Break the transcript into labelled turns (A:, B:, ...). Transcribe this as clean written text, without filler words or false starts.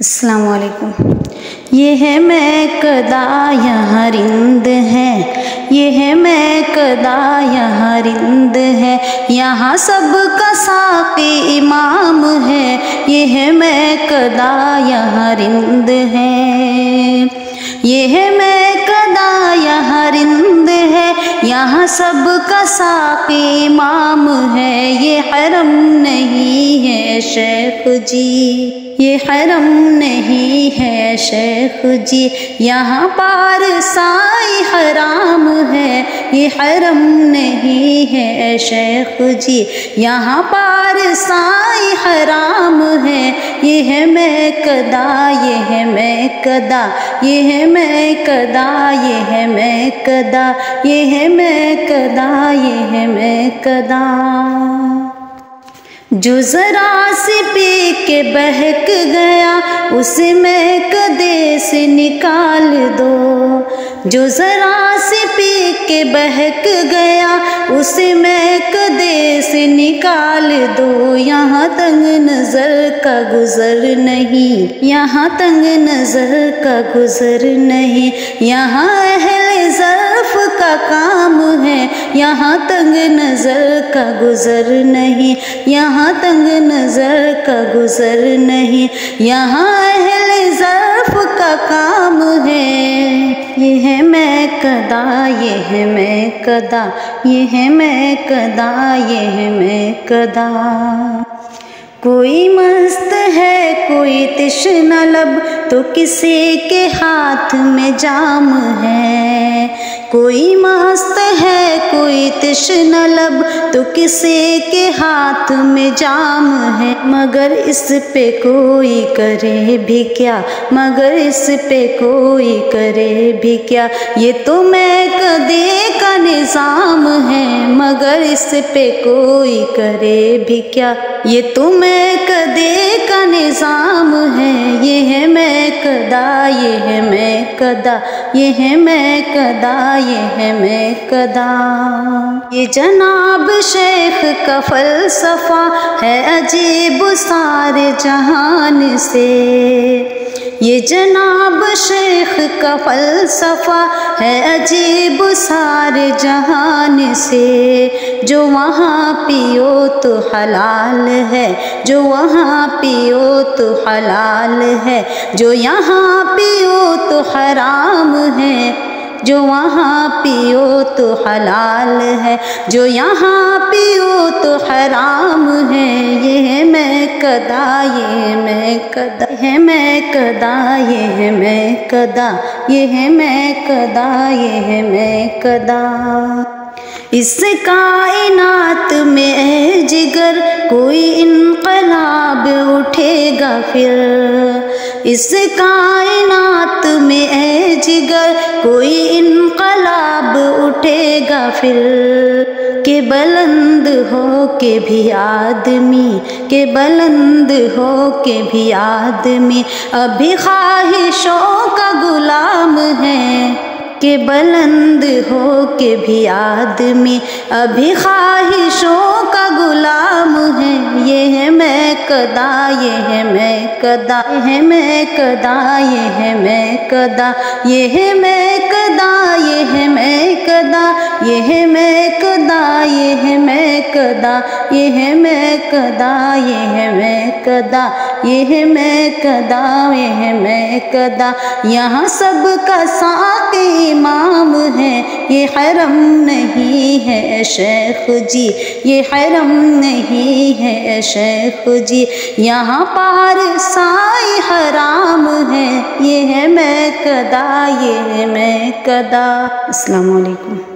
A: السلام علیکم۔ یہ ہے میکدہ یہاں رند ہے، یہ ہے میکدہ یہاں رند ہے، یہاں سب کا ساقی امام ہے، یہ ہے میکدہ یہاں رند ہے، یہ ہے میکدہ یہاں رند ہے، یہاں سب کا ساقی امام ہے، یہ حرم نہیں ہے شیخ جی، یہ حرم نہیں ہے شیخ جی، یہاں پارسائی حرام ہے، یہ حرم نہیں ہے شیخ جی، یہاں پارسائی حرام ہے، یہ ہے میکدہ، یہ ہے میکدہ، یہ ہے میکدہ، یہ ہے میکدہ، یہ ہے میکدہ، یہ ہے میکدہ۔ جو ذرا سے پی کے بہک گیا اسے میکدے سے نکال دو، جو ذرا سے پی کے بہک گیا اسے میکدے سے نکال دو، یہاں تنگ نظر کا گزر نہیں، یہاں تنگ نظر کا گزر نہیں، یہاں اہل ظرف کا کام ہے، یہاں تنگ نظر کا گزر نہیں، یہاں تنگ نظر کا گزر نہیں، یہاں اہل ظرف کا کام ہے، یہ ہے میکدہ، یہ ہے میکدہ، یہ ہے میکدہ، یہ ہے میکدہ۔ کوئی مست ہے کوئی تشنہ لب تو کسی کے ہاتھ میں جام ہے، کوئی مست ہے کوئی تشنہ لب تو کسی کے ہاتھ میں جام ہے، مگر اس پہ کوئی کرے بھی کیا، مگر اس پہ کوئی کرے بھی کیا، یہ تو میکدے کا نظام ہے، مگر اس پہ کوئی کرے بھی کیا، یہ تو میکدے کا نظام ہے، یہ ہے میکدہ، یہ ہے میکدہ، یہ ہے میکدہ، یہ ہے میکدہ۔ یہ جناب شیخ کا فلسفہ ہے عجیب سارے جہان سے، یہ جناب شیخ کا فلسفہ ہے عجیب سارے جہان سے، جو وہاں پیو تو حلال ہے، جو وہاں پیو تو حلال ہے، جو یہاں پیو تو حرام ہے، جو وہاں پیو تو حلال ہے، جو یہاں پیو تو حرام ہے، یہ ہے میکدہ، یہ ہے میکدہ، یہ ہے میکدہ، یہ ہے میکدہ، یہ ہے میکدہ، یہ ہے میکدہ۔ اس کائنات میں اے جگر کوئی انقلاب اٹھے گا پھر، اس کائنات میں اے جگر کوئی انقلاب اٹھے گا پھر، کہ بلند ہو کے بھی آدمی، کہ بلند ہو کے بھی آدمی ابھی خواہشوں کا غلام ہے، کہ بلند ہو کے بھی آدمی ابھی خواہشوں کا غلام ہے، یہ ہے میکدہ، یہ ہے میکدہ، یہ ہے میکدہ، یہ ہے میکدہ، یہ ہے میکدہ، یہ ہے میکدہ، یہ ہے میکدہ، یہ ہے میکدہ، یہ ہے میکدہ، یہ ہے میکدہ، یہ ہے میکدہ، یہ ہے میکدہ، یہاں سب کا ساقی امام ہے، یہ حرم نہیں ہے شیخ جی، یہ حرم نہیں ہے شیخ جی، یہاں پارسائی حرام ہے، یہ ہے میکدہ، یہ ہے میکدہ۔ السلام علیکم۔